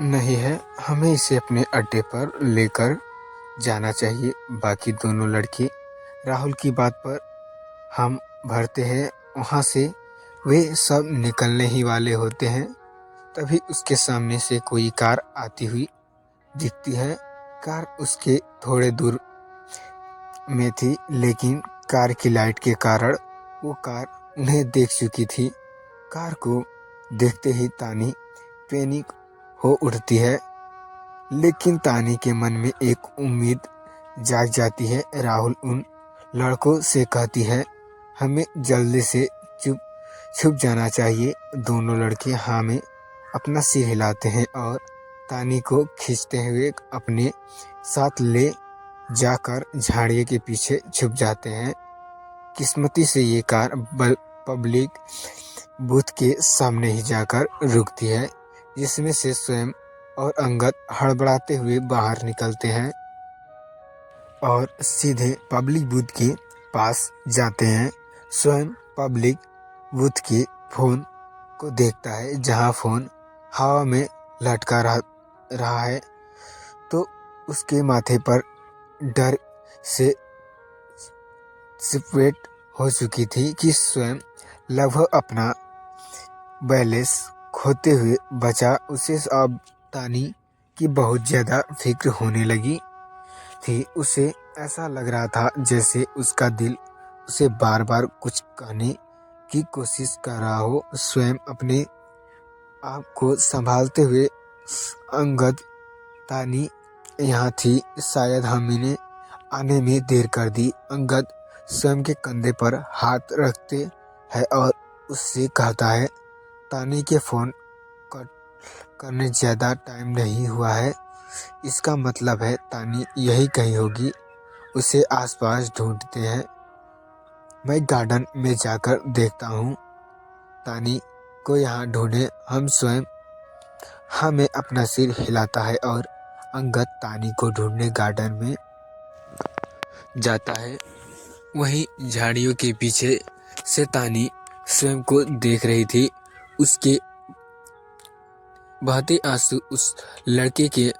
नहीं है, हमें इसे अपने अड्डे पर लेकर जाना चाहिए। बाकी दोनों लड़के राहुल की बात पर हम भरते हैं। वहाँ से वे सब निकलने ही वाले होते हैं, तभी उसके सामने से कोई कार आती हुई दिखती है। कार उसके थोड़े दूर में थी, लेकिन कार की लाइट के कारण वो कार उन्हें देख चुकी थी। कार को देखते ही तानी पैनिक हो उठती है, लेकिन तानी के मन में एक उम्मीद जाग जाती है। राहुल उन लड़कों से कहती है, हमें जल्दी से छुप जाना चाहिए। दोनों लड़के हाँ में अपना सिर हिलाते हैं और तानी को खींचते हुए अपने साथ ले जाकर झाड़ियों के पीछे छुप जाते हैं। किस्मती से ये कार पब्लिक बूथ के सामने ही जाकर रुकती है, जिसमें से स्वयं और अंगद हड़बड़ाते हुए बाहर निकलते हैं और सीधे पब्लिक बूथ के पास जाते हैं। स्वयं पब्लिक बूथ के फोन को देखता है, जहां फोन हवा में लटका रहा है, तो उसके माथे पर डर से सिपरेट हो चुकी थी कि स्वयं लगभग अपना बैलेंस खोते हुए बचा। उसे अब तानी की बहुत ज़्यादा फिक्र होने लगी थी। उसे ऐसा लग रहा था जैसे उसका दिल उसे बार बार कुछ कहने की कोशिश कर रहा हो। स्वयं अपने आप को संभालते हुए अंगद, तानी यहाँ थी, शायद हमने आने में देर कर दी। अंगद स्वयं के कंधे पर हाथ रखते हैं और उससे कहता है, तानी के फ़ोन कट करने ज़्यादा टाइम नहीं हुआ है, इसका मतलब है तानी यही कहीं होगी। उसे आसपास ढूंढते हैं, मैं गार्डन में जाकर देखता हूँ। तानी को यहाँ ढूंढे हम स्वयं। हमें अपना सिर हिलाता है और अंगद तानी को ढूंढने गार्डन में जाता है। वहीं झाड़ियों के पीछे से तानी स्वयं को देख रही थी। उसके बहते आंसू उस लड़के के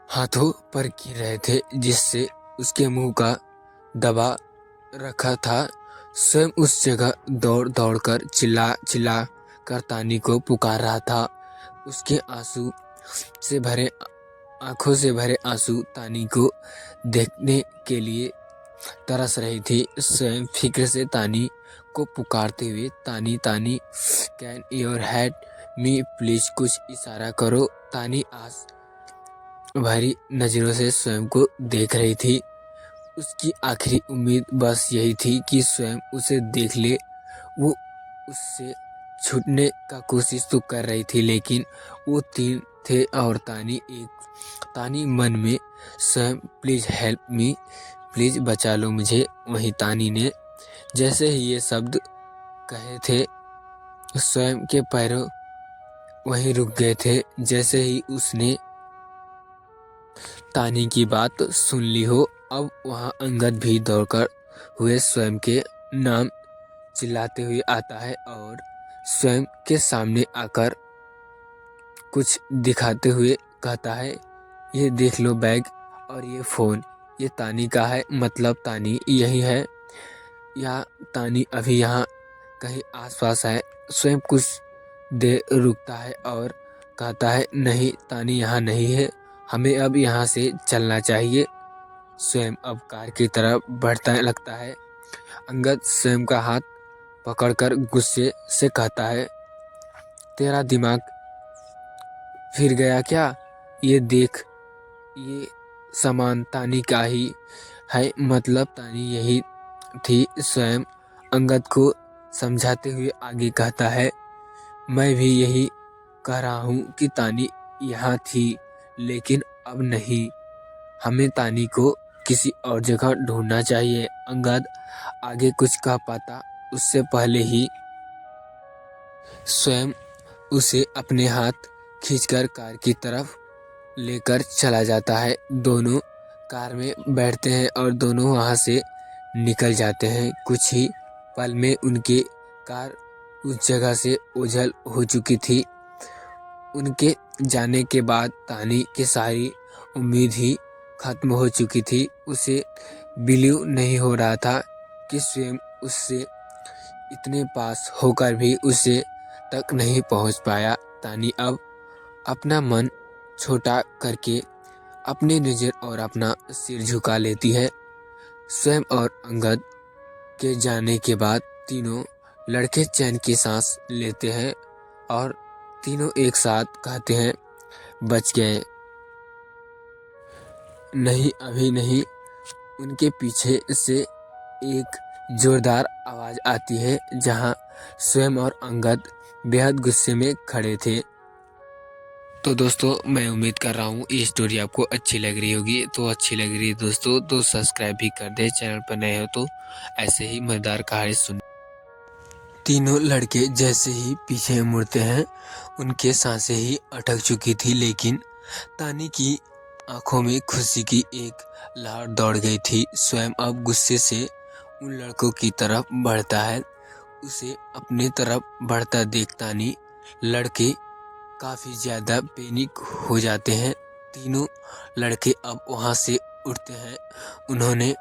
हाथों पर गिर रहे थे, जिससे उसके मुंह का दबा रखा था। स्वयं उस जगह दौड़ दौड़ कर चिल्ला कर तानी को पुकार रहा था। उसके आंखों से भरे आंसू तानी को देखने के लिए तरस रही थी। स्वयं फिक्र से तानी को पुकारते हुए, तानी तानी can your head me please, कुछ इशारा करो। तानी आस भरी नजरों से स्वयं को देख रही थी। उसकी आखिरी उम्मीद बस यही थी कि स्वयं उसे देख ले। वो उससे छूटने का कोशिश तो कर रही थी, लेकिन वो तीन थे और तानी एक। तानी मन में स्वयं प्लीज हेल्प मी, प्लीज बचा लो मुझे। वहीं तानी ने जैसे ही ये शब्द कहे थे, स्वयं के पैरों वहीं रुक गए थे, जैसे ही उसने तानी की बात सुन ली हो। अब वहां अंगद भी दौड़कर हुए स्वयं के नाम चिल्लाते हुए आता है और स्वयं के सामने आकर कुछ दिखाते हुए कहता है, ये देख लो बैग और ये फ़ोन, ये तानी का है, मतलब तानी यही है या तानी अभी यहाँ कहीं आसपास है। स्वयं कुछ देर रुकता है और कहता है, नहीं तानी यहाँ नहीं है, हमें अब यहाँ से चलना चाहिए। स्वयं अब कार की तरफ बढ़ता लगता है। अंगद स्वयं का हाथ पकड़कर गुस्से से कहता है, तेरा दिमाग फिर गया क्या? ये देख, ये सामान तानी का ही है, मतलब तानी यही थी। स्वयं अंगद को समझाते हुए आगे कहता है, मैं भी यही कह रहा हूँ कि तानी यहाँ थी, लेकिन अब नहीं, हमें तानी को किसी और जगह ढूंढना चाहिए। अंगद आगे कुछ कह पाता उससे पहले ही स्वयं उसे अपने हाथ खींचकर कार की तरफ लेकर चला जाता है। दोनों कार में बैठते हैं और दोनों वहां से निकल जाते हैं। कुछ ही पल में उनकी कार उस जगह से ओझल हो चुकी थी। उनके जाने के बाद तानी की सारी उम्मीद ही खत्म हो चुकी थी। उसे बिलीव नहीं हो रहा था कि स्वयं उससे इतने पास होकर भी उसे तक नहीं पहुंच पाया। तानी अब अपना मन छोटा करके अपने नज़र और अपना सिर झुका लेती है। स्वयं और अंगद के जाने के बाद तीनों लड़के चैन की सांस लेते हैं और तीनों एक साथ कहते हैं, बच गए। नहीं, अभी नहीं। उनके पीछे से एक जोरदार आवाज आती है, जहां स्वयं और अंगद बेहद गुस्से में खड़े थे। तो दोस्तों, मैं उम्मीद कर रहा हूँ ये स्टोरी आपको अच्छी लग रही होगी। तो अच्छी लग रही है दोस्तों तो सब्सक्राइब भी कर दे, चैनल पर नए हो तो ऐसे ही मजेदार कहानी सुन। तीनों लड़के जैसे ही पीछे मुड़ते हैं, उनके सांसें ही अटक चुकी थी, लेकिन तानी की आंखों में खुशी की एक लहर दौड़ गई थी। स्वयं अब गुस्से से उन लड़कों की तरफ बढ़ता है। उसे अपने तरफ बढ़ता देख तानी लड़के काफी ज्यादा पैनिक हो जाते हैं। तीनों लड़के अब वहां से उठते हैं। उन्होंने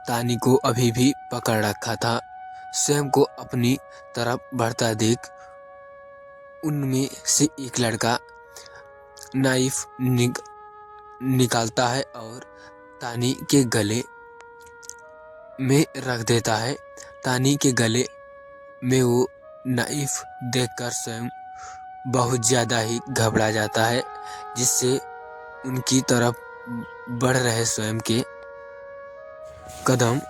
तानी को अभी भी पकड़ रखा था। स्वयं को अपनी तरफ बढ़ता देख उनमें से एक लड़का नाइफ निकालता है और तानी के गले में रख देता है। तानी के गले में वो नाइफ देखकर स्वयं बहुत ज़्यादा ही घबरा जाता है, जिससे उनकी तरफ बढ़ रहे स्वयं के कदम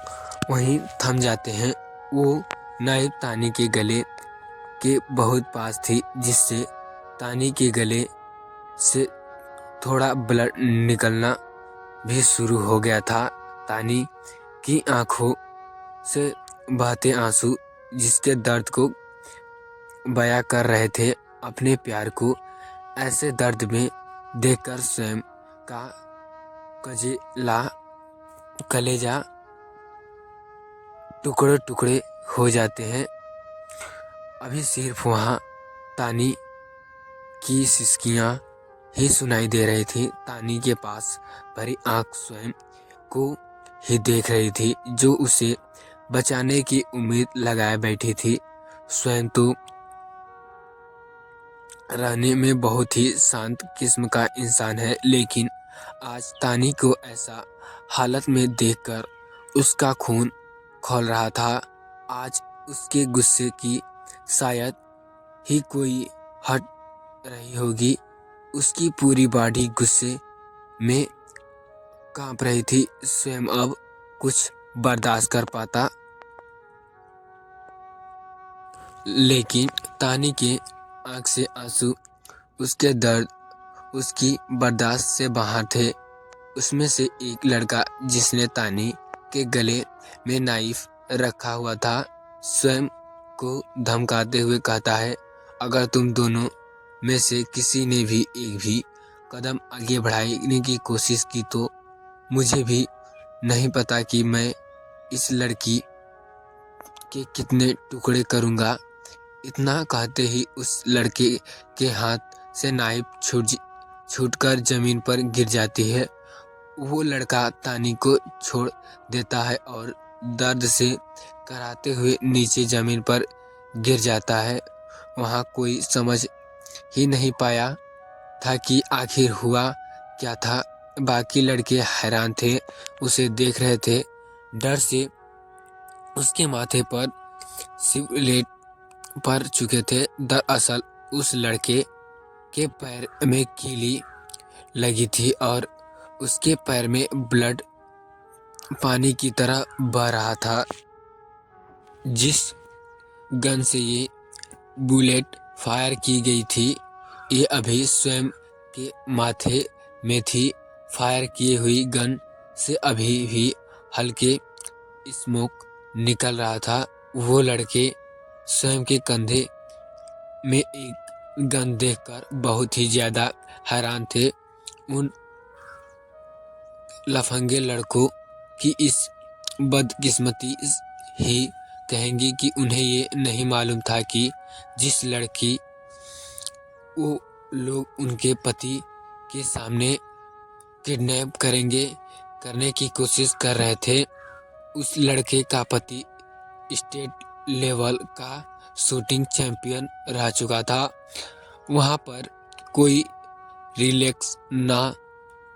वहीं थम जाते हैं। वो नाइफ तानी के गले के बहुत पास थी, जिससे तानी के गले से थोड़ा ब्लड निकलना भी शुरू हो गया था। तानी की आंखों से बहते आंसू जिसके दर्द को बयां कर रहे थे अपने प्यार को, ऐसे दर्द में देखकर स्वयं का कलेजा टुकड़े टुकड़े हो जाते हैं। अभी सिर्फ वहाँ तानी की सिसकियाँ ही सुनाई दे रही थी। तानी के पास भरी आंख स्वयं को ही देख रही थी, जो उसे बचाने की उम्मीद लगाए बैठी थी। स्वयं तो रहने में बहुत ही शांत किस्म का इंसान है, लेकिन आज तानी को ऐसा हालत में देखकर उसका खून खौल रहा था। आज उसके गुस्से की शायद ही कोई हट रही होगी। उसकी पूरी बॉडी गुस्से में कांप रही थी। स्वयं अब कुछ बर्दाश्त कर पाता, लेकिन तानी के आंख से आंसू, उसके दर्द उसकी बर्दाश्त से बाहर थे। उसमें से एक लड़का जिसने तानी के गले में नाइफ रखा हुआ था, स्वयं को धमकाते हुए कहता है, अगर तुम दोनों में से किसी ने भी एक भी कदम आगे बढ़ाने की कोशिश की तो मुझे भी नहीं पता कि मैं इस लड़की के कितने टुकड़े करूँगा। इतना कहते ही उस लड़के के हाथ से नाइफ छूटकर जमीन पर गिर जाती है। वो लड़का तानी को छोड़ देता है और दर्द से कराहते हुए नीचे जमीन पर गिर जाता है। वहाँ कोई समझ ही नहीं पाया था कि आखिर हुआ क्या था। बाकी लड़के हैरान थे, उसे देख रहे थे। डर से उसके माथे पर सिवलेट पड़ चुके थे। दरअसल उस लड़के के पैर में कीली लगी थी और उसके पैर में ब्लड पानी की तरह बह रहा था। जिस गन से ये बुलेट फायर की गई थी, ये अभी स्वयं के माथे में थी। फायर की हुई गन से अभी भी हल्के स्मोक निकल रहा था। वो लड़के स्वयं के कंधे में एक गन देखकर बहुत ही ज्यादा हैरान थे। उन लफंगे लड़कों की इस बदकिस्मती ही कहेंगी कि उन्हें ये नहीं मालूम था कि जिस लड़की वो लोग उनके पति के सामने किडनैप करने की कोशिश कर रहे थे। उस लड़के का पति स्टेट लेवल का शूटिंग चैंपियन रह चुका था। वहाँ पर कोई रिलैक्स ना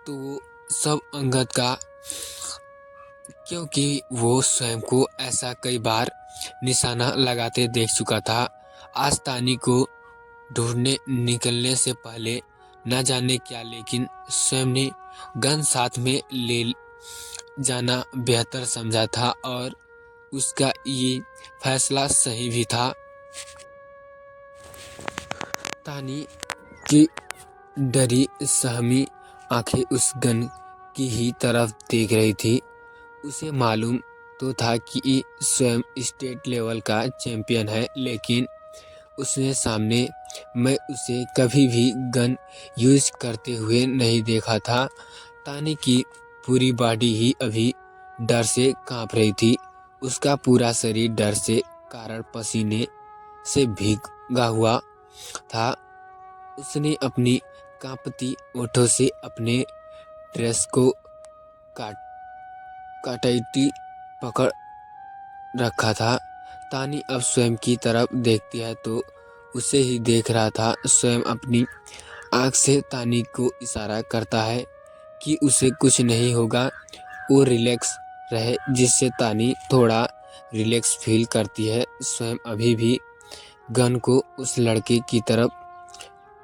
तो सब अंगद का, क्योंकि वो स्वयं को ऐसा कई बार निशाना लगाते देख चुका था। आज तानी को ढूंढने निकलने से पहले न जाने क्या, लेकिन स्वयं ने गन साथ में ले जाना बेहतर समझा था और उसका ये फैसला सही भी था। तानी की डरी सहमी आंखें उस गन की ही तरफ देख रही थी। उसे मालूम तो था कि स्वयं स्टेट लेवल का चैंपियन है, लेकिन उसने सामने मैं उसे कभी भी गन यूज करते हुए नहीं देखा था। तानी की पूरी बॉडी ही अभी डर से कांप रही थी। उसका पूरा शरीर डर से कारण पसीने से भीगा हुआ था। उसने अपनी कांपती ओठों से अपने ड्रेस को काटाइटी पकड़ रखा था। तानी अब स्वयं की तरफ देखती है तो उसे ही देख रहा था। स्वयं अपनी आंख से तानी को इशारा करता है कि उसे कुछ नहीं होगा, वो रिलैक्स रहे, जिससे तानी थोड़ा रिलैक्स फील करती है। स्वयं अभी भी गन को उस लड़के की तरफ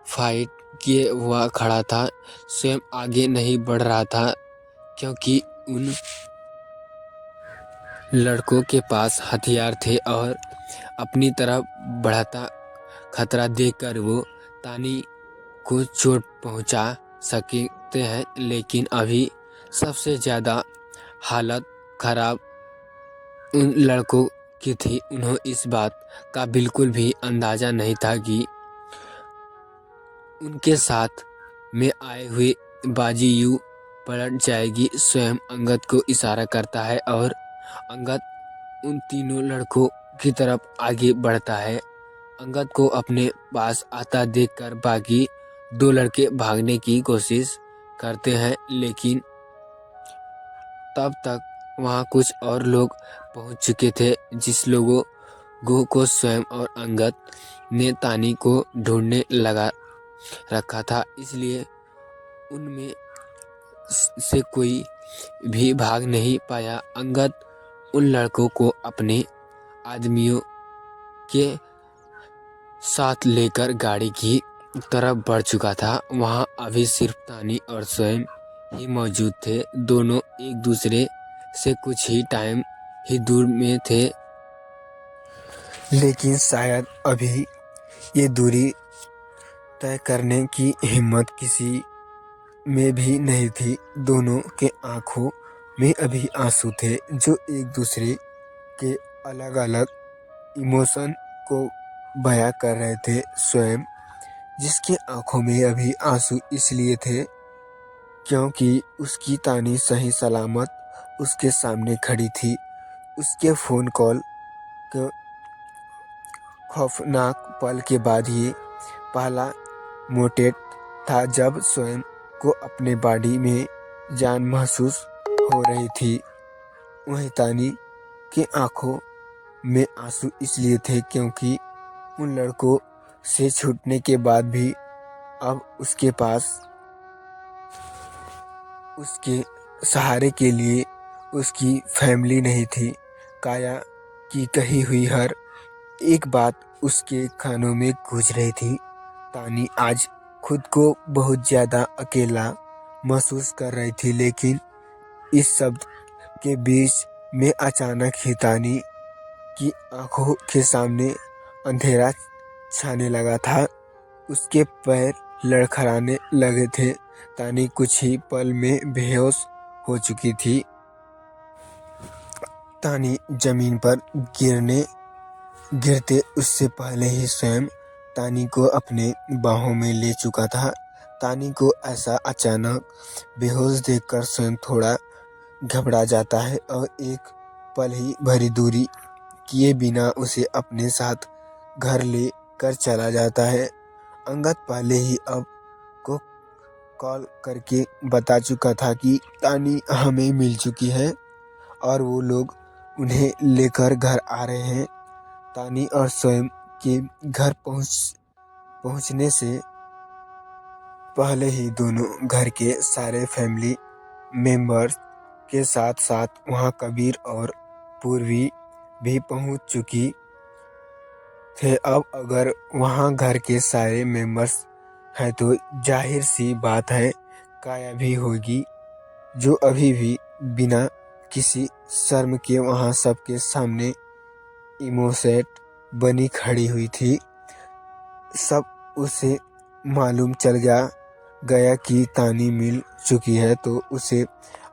फाइट किए हुआ खड़ा था। स्वयं आगे नहीं बढ़ रहा था क्योंकि उन लड़कों के पास हथियार थे और अपनी तरफ बढ़ता खतरा देखकर वो तानी को चोट पहुंचा सकते हैं। लेकिन अभी सबसे ज़्यादा हालत खराब उन लड़कों की थी। उन्हें इस बात का बिल्कुल भी अंदाज़ा नहीं था कि उनके साथ में आए हुए बाजी यूं पलट जाएगी। स्वयं अंगद को इशारा करता है और अंगद उन तीनों लड़कों की तरफ आगे बढ़ता है। अंगद को अपने पास आता देखकर बाकी दो लड़के भागने की कोशिश करते हैं, लेकिन तब तक वहां कुछ और लोग पहुंच चुके थे, जिस लोगों को स्वयं और अंगद ने तानी को ढूंढने लगा रखा था। इसलिए उनमें से कोई भी भाग नहीं पाया। अंगद उन लड़कों को अपने आदमियों के साथ लेकर गाड़ी की तरफ बढ़ चुका था। वहां अभी सिर्फ तानी और स्वयं ही मौजूद थे। दोनों एक दूसरे से कुछ ही टाइम ही दूर में थे, लेकिन शायद अभी ये दूरी तय करने की हिम्मत किसी में भी नहीं थी। दोनों के आंखों में अभी आंसू थे जो एक दूसरे के अलग अलग इमोशन को बयां कर रहे थे। स्वयं जिसके आंखों में अभी आंसू इसलिए थे क्योंकि उसकी तानी सही सलामत उसके सामने खड़ी थी। उसके फोन कॉल के खौफनाक पल के बाद ये पहला मोमेंट था जब स्वयं को अपने बॉडी में जान महसूस हो रही थी। वहीं तानी के आंखों में आंसू इसलिए थे क्योंकि उन लड़कों से छूटने के बाद भी अब उसके पास उसके सहारे के लिए उसकी फैमिली नहीं थी। काया की कही हुई हर एक बात उसके कानों में गूंज रही थी। तानी आज खुद को बहुत ज्यादा अकेला महसूस कर रही थी, लेकिन इस सब के बीच में अचानक ही तानी की आंखों के सामने अंधेरा छाने लगा था। उसके पैर लड़खड़ाने लगे थे। तानी कुछ ही पल में बेहोश हो चुकी थी। तानी जमीन पर गिरते उससे पहले ही स्वयं तानी को अपने बाहों में ले चुका था। तानी को ऐसा अचानक बेहोश देखकर स्वयं थोड़ा घबरा जाता है और एक पल ही भरी दूरी किए बिना उसे अपने साथ घर ले कर चला जाता है। अंगद पहले ही अब को कॉल करके बता चुका था कि तानी हमें मिल चुकी है और वो लोग उन्हें लेकर घर आ रहे हैं। तानी और स्वयं के घर पहुंचने से पहले ही दोनों घर के सारे फैमिली मेंबर्स के साथ साथ वहां कबीर और पूर्वी भी पहुंच चुकी थे। अब अगर वहां घर के सारे मेंबर्स हैं तो जाहिर सी बात है काया भी होगी, जो अभी भी बिना किसी शर्म के वहां सबके सामने इमोसेट बनी खड़ी हुई थी। सब उसे मालूम चल गया कि तानी मिल चुकी है तो उसे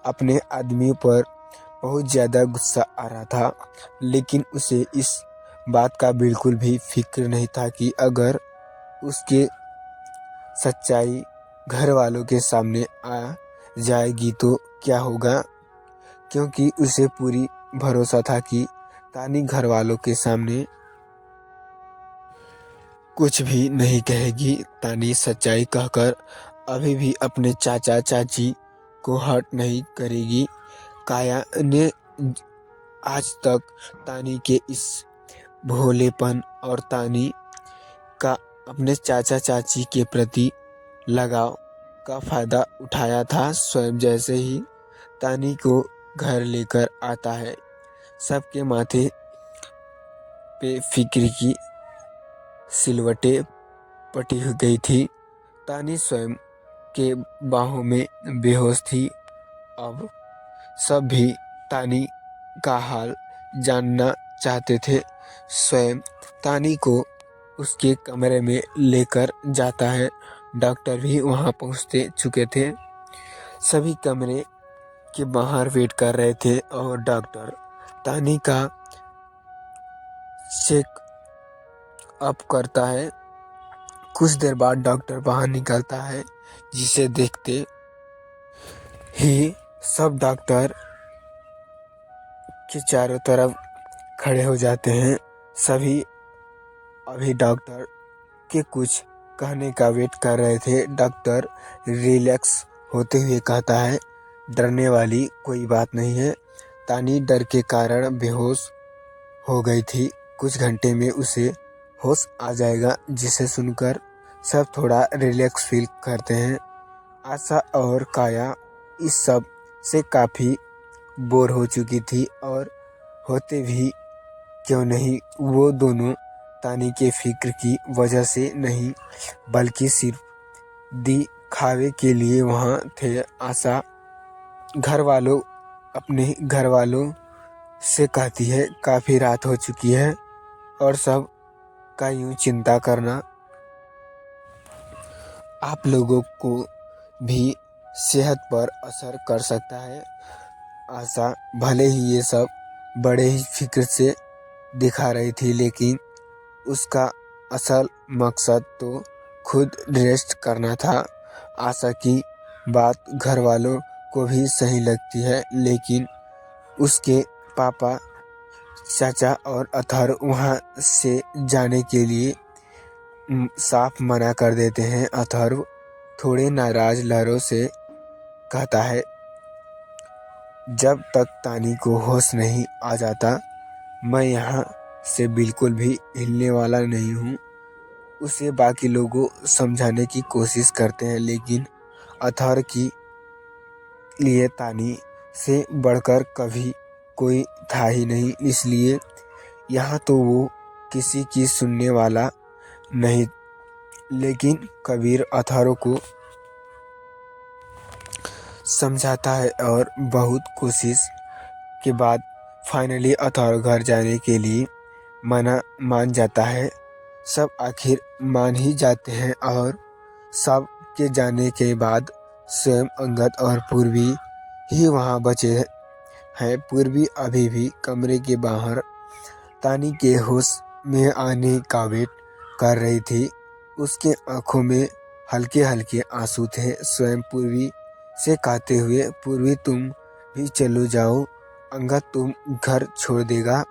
अपने आदमी पर बहुत ज़्यादा गुस्सा आ रहा था, लेकिन उसे इस बात का बिल्कुल भी फिक्र नहीं था कि अगर उसके सच्चाई घर वालों के सामने आ जाएगी तो क्या होगा, क्योंकि उसे पूरी भरोसा था कि तानी घर वालों के सामने कुछ भी नहीं कहेगी। तानी सच्चाई कहकर अभी भी अपने चाचा चाची को हर्ट नहीं करेगी। काया ने आज तक तानी के इस भोलेपन और तानी का अपने चाचा चाची के प्रति लगाव का फायदा उठाया था। स्वयं जैसे ही तानी को घर लेकर आता है, सबके माथे पे फिक्र की सिलवटें पटी गई थी। तानी स्वयं के बाहों में बेहोश थी। अब सब भी तानी का हाल जानना चाहते थे। स्वयं तानी को उसके कमरे में लेकर जाता है। डॉक्टर भी वहां पहुंचते चुके थे। सभी कमरे के बाहर वेट कर रहे थे और डॉक्टर तानी का चेक अप करता है। कुछ देर बाद डॉक्टर बाहर निकलता है, जिसे देखते ही सब डॉक्टर के चारों तरफ खड़े हो जाते हैं। सभी अभी डॉक्टर के कुछ कहने का वेट कर रहे थे। डॉक्टर रिलैक्स होते हुए कहता है, डरने वाली कोई बात नहीं है। तानी डर के कारण बेहोश हो गई थी। कुछ घंटे में उसे होश आ जाएगा, जिसे सुनकर सब थोड़ा रिलैक्स फील करते हैं। आशा और काया इस सब से काफ़ी बोर हो चुकी थी और होते भी क्यों नहीं, वो दोनों तानी के फिक्र की वजह से नहीं बल्कि सिर्फ दिखावे के लिए वहाँ थे। आशा अपने घर वालों से कहती है, काफ़ी रात हो चुकी है और सब का यूं चिंता करना आप लोगों को भी सेहत पर असर कर सकता है। आशा भले ही ये सब बड़े ही फिक्र से दिखा रही थी, लेकिन उसका असल मकसद तो खुद रेस्ट करना था। आशा की बात घर वालों को भी सही लगती है, लेकिन उसके पापा चाचा और अथर्व वहाँ से जाने के लिए साफ मना कर देते हैं। अथर्व थोड़े नाराज लहरों से कहता है, जब तक तानी को होश नहीं आ जाता मैं यहाँ से बिल्कुल भी हिलने वाला नहीं हूँ। उसे बाकी लोगों समझाने की कोशिश करते हैं, लेकिन अथर्व की लिए तानी से बढ़कर कभी कोई था ही नहीं, इसलिए यहाँ तो वो किसी की सुनने वाला नहीं। लेकिन कबीर अथर्व को समझाता है और बहुत कोशिश के बाद फाइनली अथर्व घर जाने के लिए मान जाता है। सब आखिर मान ही जाते हैं और सब के जाने के बाद स्वयं अंगद और पूर्वी ही वहाँ बचे हैं। पूर्वी अभी भी कमरे के बाहर तानी के होश में आने का वेट कर रही थी। उसके आंखों में हल्के हल्के आंसू थे। स्वयं पूर्वी से कहते हुए, पूर्वी तुम भी चलो जाओ, अंगद तुम घर छोड़ देगा।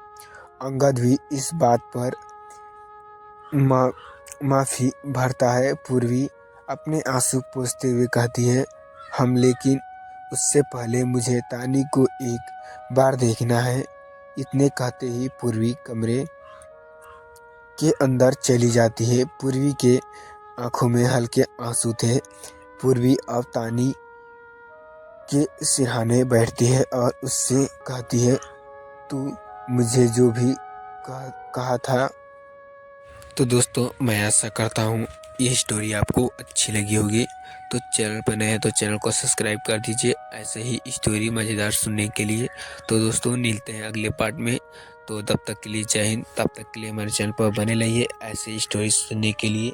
अंगद भी इस बात पर माफ़ी भरता है। पूर्वी अपने आंसू पोंछते हुए कहती है, हम, लेकिन उससे पहले मुझे तानी को एक बार देखना है। इतने कहते ही पूर्वी कमरे के अंदर चली जाती है। पूर्वी के आंखों में हल्के आंसू थे। पूर्वी अब तानी के सिरहाने बैठती है और उससे कहती है, तू मुझे जो भी कहा था। तो दोस्तों, मैं आशा करता हूँ ये स्टोरी आपको अच्छी लगी होगी। तो चैनल पर नए हैं तो चैनल को सब्सक्राइब कर दीजिए ऐसे ही स्टोरी मज़ेदार सुनने के लिए। तो दोस्तों, मिलते हैं अगले पार्ट में। तो तब तक के लिए जय हिंद। तब तक के लिए हमारे चैनल पर बने रहिए ऐसे स्टोरी सुनने के लिए।